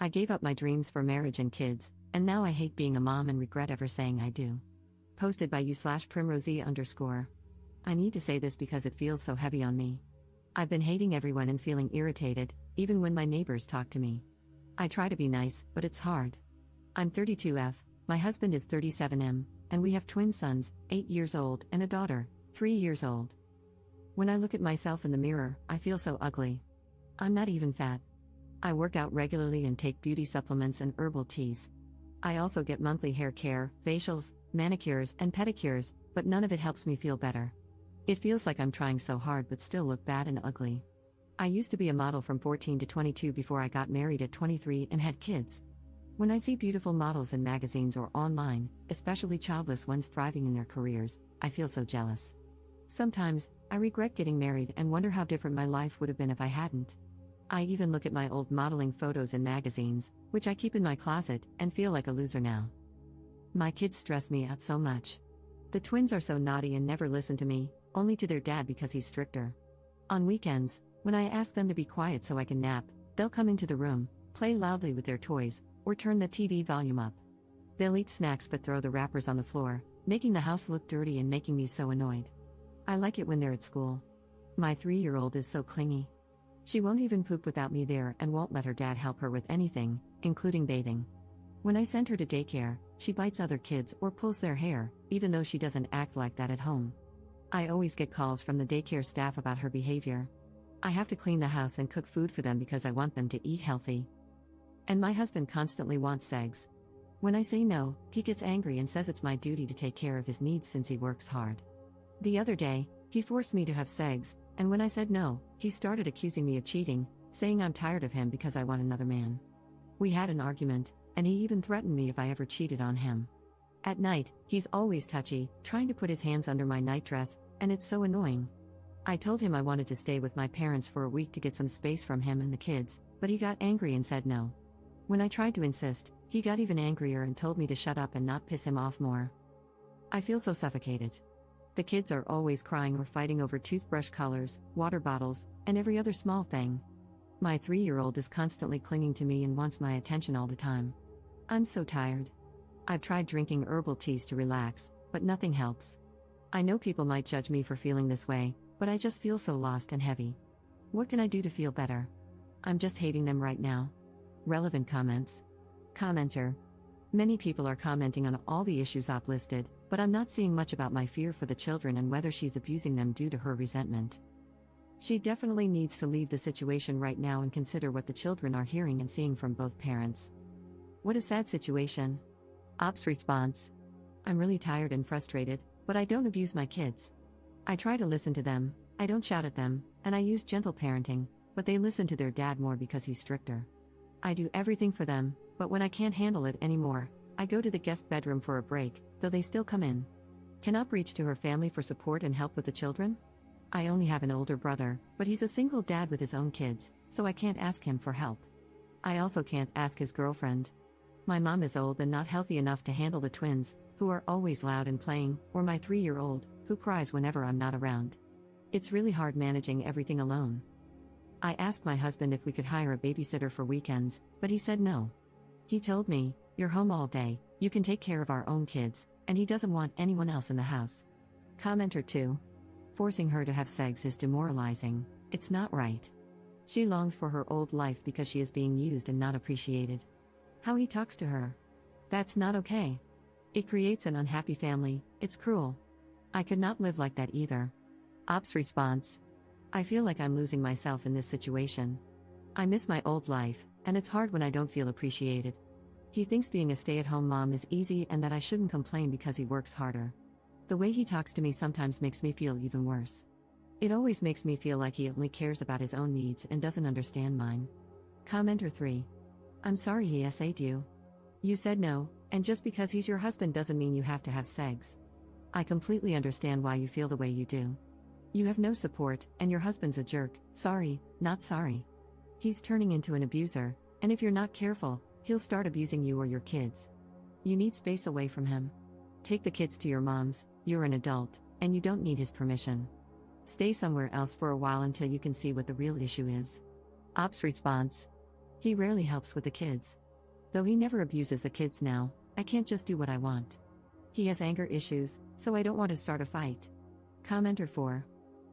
I gave up my dreams for marriage and kids, and now I hate being a mom and regret ever saying I do. Posted by you/primrosy_. I need to say this because it feels so heavy on me. I've been hating everyone and feeling irritated, even when my neighbors talk to me. I try to be nice, but it's hard. I'm 32F, my husband is 37M, and we have twin sons, 8 years old, and a daughter, 3 years old. When I look at myself in the mirror, I feel so ugly. I'm not even fat. I work out regularly and take beauty supplements and herbal teas. I also get monthly hair care, facials, manicures, and pedicures, but none of it helps me feel better. It feels like I'm trying so hard but still look bad and ugly. I used to be a model from 14 to 22 before I got married at 23 and had kids. When I see beautiful models in magazines or online, especially childless ones thriving in their careers, I feel so jealous. Sometimes, I regret getting married and wonder how different my life would have been if I hadn't. I even look at my old modeling photos in magazines, which I keep in my closet, and feel like a loser now. My kids stress me out so much. The twins are so naughty and never listen to me, only to their dad because he's stricter. On weekends, when I ask them to be quiet so I can nap, they'll come into the room, play loudly with their toys, or turn the TV volume up. They'll eat snacks but throw the wrappers on the floor, making the house look dirty and making me so annoyed. I like it when they're at school. My 3-year-old is so clingy. She won't even poop without me there and won't let her dad help her with anything, including bathing. When I send her to daycare, she bites other kids or pulls their hair, even though she doesn't act like that at home. I always get calls from the daycare staff about her behavior. I have to clean the house and cook food for them because I want them to eat healthy. And my husband constantly wants sex. When I say no, he gets angry and says it's my duty to take care of his needs since he works hard. The other day, he forced me to have sex, and when I said no, he started accusing me of cheating, saying I'm tired of him because I want another man. We had an argument, and he even threatened me if I ever cheated on him. At night, he's always touchy, trying to put his hands under my nightdress, and it's so annoying. I told him I wanted to stay with my parents for a week to get some space from him and the kids, but he got angry and said no. When I tried to insist, he got even angrier and told me to shut up and not piss him off more. I feel so suffocated. The kids are always crying or fighting over toothbrush colors, water bottles, and every other small thing. My 3-year-old is constantly clinging to me and wants my attention all the time. I'm so tired. I've tried drinking herbal teas to relax, but nothing helps. I know people might judge me for feeling this way, but I just feel so lost and heavy. What can I do to feel better? I'm just hating them right now. Relevant comments. Commenter. Many people are commenting on all the issues I've listed, but I'm not seeing much about my fear for the children and whether she's abusing them due to her resentment. She definitely needs to leave the situation right now and consider what the children are hearing and seeing from both parents. What a sad situation. Ops response. I'm really tired and frustrated, but I don't abuse my kids. I try to listen to them, I don't shout at them, and I use gentle parenting, but they listen to their dad more because he's stricter. I do everything for them, but when I can't handle it anymore, I go to the guest bedroom for a break, though they still come in. Cannot reach to her family for support and help with the children? I only have an older brother, but he's a single dad with his own kids, so I can't ask him for help. I also can't ask his girlfriend. My mom is old and not healthy enough to handle the twins, who are always loud and playing, or my 3-year-old, who cries whenever I'm not around. It's really hard managing everything alone. I asked my husband if we could hire a babysitter for weekends, but he said no. He told me, "You're home all day, you can take care of our own kids," and he doesn't want anyone else in the house. Commenter 2. Forcing her to have sex is demoralizing, it's not right. She longs for her old life because she is being used and not appreciated. How he talks to her. That's not okay. It creates an unhappy family, it's cruel. I could not live like that either. Ops response. I feel like I'm losing myself in this situation. I miss my old life, and it's hard when I don't feel appreciated. He thinks being a stay-at-home mom is easy and that I shouldn't complain because he works harder. The way he talks to me sometimes makes me feel even worse. It always makes me feel like he only cares about his own needs and doesn't understand mine. Commenter 3. I'm sorry he SA'd you. You said no, and just because he's your husband doesn't mean you have to have sex. I completely understand why you feel the way you do. You have no support, and your husband's a jerk. Sorry, not sorry. He's turning into an abuser, and if you're not careful, he'll start abusing you or your kids. You need space away from him. Take the kids to your mom's, you're an adult, and you don't need his permission. Stay somewhere else for a while until you can see what the real issue is. Ops response. He rarely helps with the kids. Though he never abuses the kids now, I can't just do what I want. He has anger issues, so I don't want to start a fight. Commenter 4.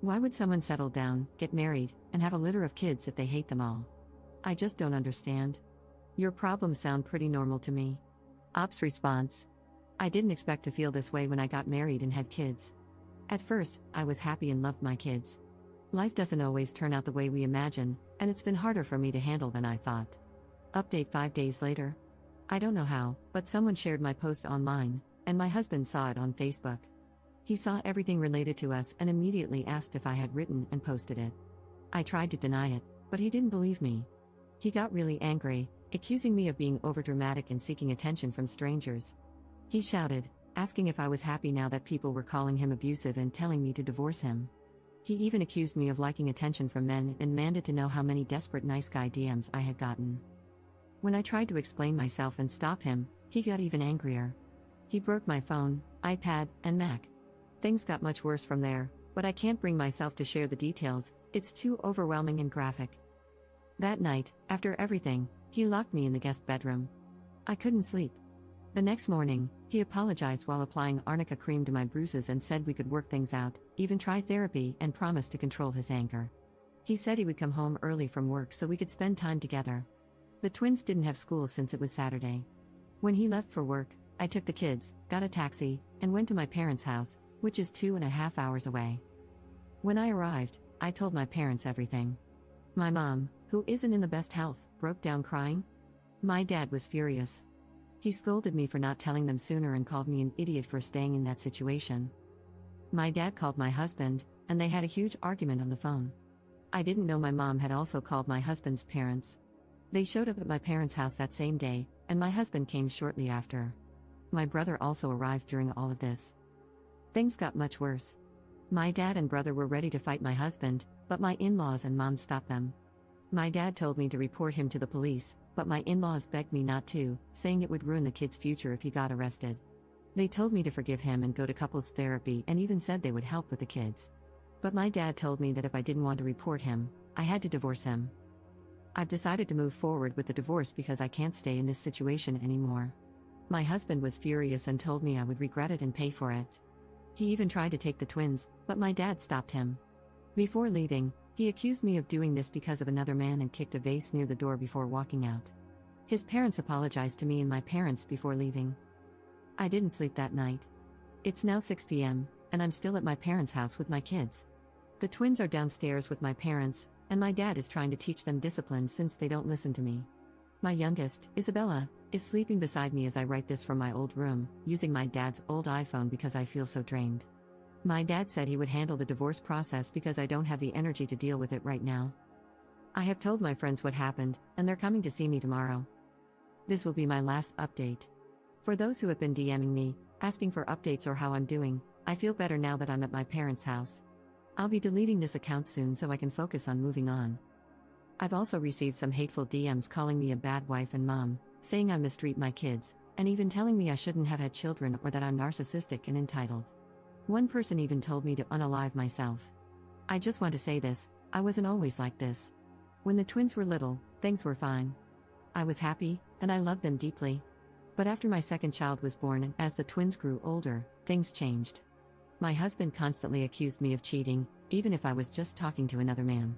Why would someone settle down, get married, and have a litter of kids if they hate them all? I just don't understand. Your problems sound pretty normal to me. Ops response. I didn't expect to feel this way when I got married and had kids. At first, I was happy and loved my kids. Life doesn't always turn out the way we imagine, and it's been harder for me to handle than I thought. Update 5 days later. I don't know how, but someone shared my post online, and my husband saw it on Facebook. He saw everything related to us and immediately asked if I had written and posted it. I tried to deny it, but he didn't believe me. He got really angry, accusing me of being overdramatic and seeking attention from strangers. He shouted, asking if I was happy now that people were calling him abusive and telling me to divorce him. He even accused me of liking attention from men and demanded to know how many desperate nice guy DMs I had gotten. When I tried to explain myself and stop him, he got even angrier. He broke my phone, iPad, and Mac. Things got much worse from there, but I can't bring myself to share the details, it's too overwhelming and graphic. That night, after everything, he locked me in the guest bedroom. I couldn't sleep. The next morning, he apologized while applying arnica cream to my bruises and said we could work things out, even try therapy, and promised to control his anger. He said he would come home early from work so we could spend time together. The twins didn't have school since it was Saturday. When he left for work, I took the kids, got a taxi, and went to my parents' house, which is 2.5 hours away. When I arrived, I told my parents everything. My mom, who isn't in the best health, broke down crying. My dad was furious. He scolded me for not telling them sooner and called me an idiot for staying in that situation. My dad called my husband, and they had a huge argument on the phone. I didn't know my mom had also called my husband's parents. They showed up at my parents' house that same day, and my husband came shortly after. My brother also arrived during all of this. Things got much worse. My dad and brother were ready to fight my husband, but my in-laws and mom stopped them. My dad told me to report him to the police, but my in-laws begged me not to, saying it would ruin the kid's future if he got arrested. They told me to forgive him and go to couples therapy and even said they would help with the kids. But my dad told me that if I didn't want to report him, I had to divorce him. I've decided to move forward with the divorce because I can't stay in this situation anymore. My husband was furious and told me I would regret it and pay for it. He even tried to take the twins, but my dad stopped him. Before leaving, he accused me of doing this because of another man and kicked a vase near the door before walking out. His parents apologized to me and my parents before leaving. I didn't sleep that night. It's now 6 p.m., and I'm still at my parents' house with my kids. The twins are downstairs with my parents, and my dad is trying to teach them discipline since they don't listen to me. My youngest, Isabella, is sleeping beside me as I write this from my old room, using my dad's old iPhone because I feel so drained. My dad said he would handle the divorce process because I don't have the energy to deal with it right now. I have told my friends what happened, and they're coming to see me tomorrow. This will be my last update. For those who have been DMing me, asking for updates or how I'm doing, I feel better now that I'm at my parents' house. I'll be deleting this account soon so I can focus on moving on. I've also received some hateful DMs calling me a bad wife and mom, saying I mistreat my kids, and even telling me I shouldn't have had children or that I'm narcissistic and entitled. One person even told me to unalive myself. I just want to say this, I wasn't always like this. When the twins were little, things were fine. I was happy, and I loved them deeply. But after my second child was born and as the twins grew older, things changed. My husband constantly accused me of cheating, even if I was just talking to another man.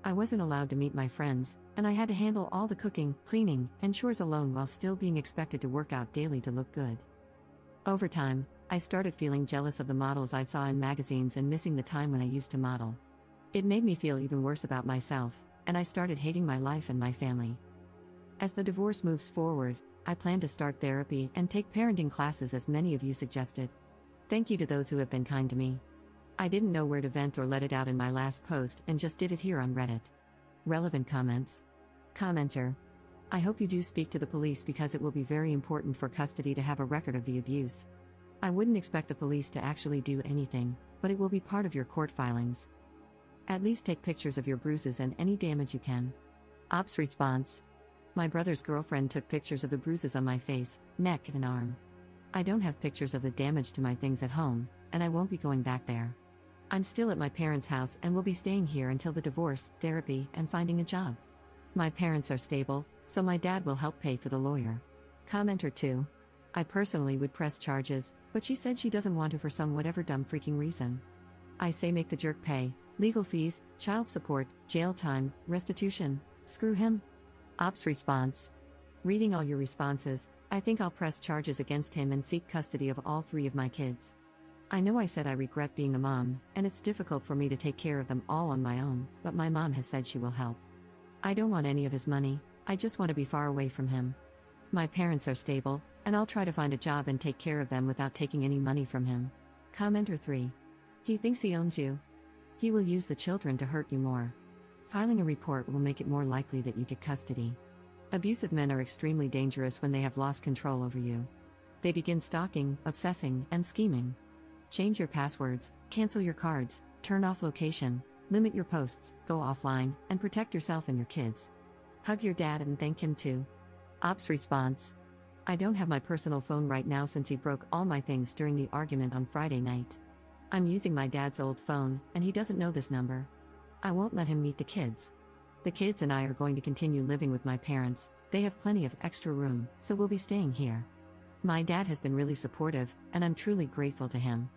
I wasn't allowed to meet my friends, and I had to handle all the cooking, cleaning, and chores alone while still being expected to work out daily to look good. Over time, I started feeling jealous of the models I saw in magazines and missing the time when I used to model. It made me feel even worse about myself, and I started hating my life and my family. As the divorce moves forward, I plan to start therapy and take parenting classes as many of you suggested. Thank you to those who have been kind to me. I didn't know where to vent or let it out in my last post and just did it here on Reddit. Relevant comments. Commenter. I hope you do speak to the police because it will be very important for custody to have a record of the abuse. I wouldn't expect the police to actually do anything, but it will be part of your court filings. At least take pictures of your bruises and any damage you can. Ops response. My brother's girlfriend took pictures of the bruises on my face, neck, and arm. I don't have pictures of the damage to my things at home, and I won't be going back there. I'm still at my parents' house and will be staying here until the divorce, therapy, and finding a job. My parents are stable, So my dad will help pay for the lawyer. Commenter 2. I personally would press charges, but she said she doesn't want to for some whatever dumb freaking reason. I say make the jerk pay, legal fees, child support, jail time, restitution, screw him. Ops response. Reading all your responses, I think I'll press charges against him and seek custody of all 3 of my kids. I know I said I regret being a mom, and it's difficult for me to take care of them all on my own, but my mom has said she will help. I don't want any of his money, I just want to be far away from him. My parents are stable, and I'll try to find a job and take care of them without taking any money from him. Commenter 3. He thinks he owns you. He will use the children to hurt you more. Filing a report will make it more likely that you get custody. Abusive men are extremely dangerous when they have lost control over you. They begin stalking, obsessing, and scheming. Change your passwords, cancel your cards, turn off location, limit your posts, go offline, and protect yourself and your kids. Hug your dad and thank him too. Ops response. I don't have my personal phone right now since he broke all my things during the argument on Friday night. I'm using my dad's old phone, and he doesn't know this number. I won't let him meet the kids. The kids and I are going to continue living with my parents, they have plenty of extra room, so we'll be staying here. My dad has been really supportive, and I'm truly grateful to him.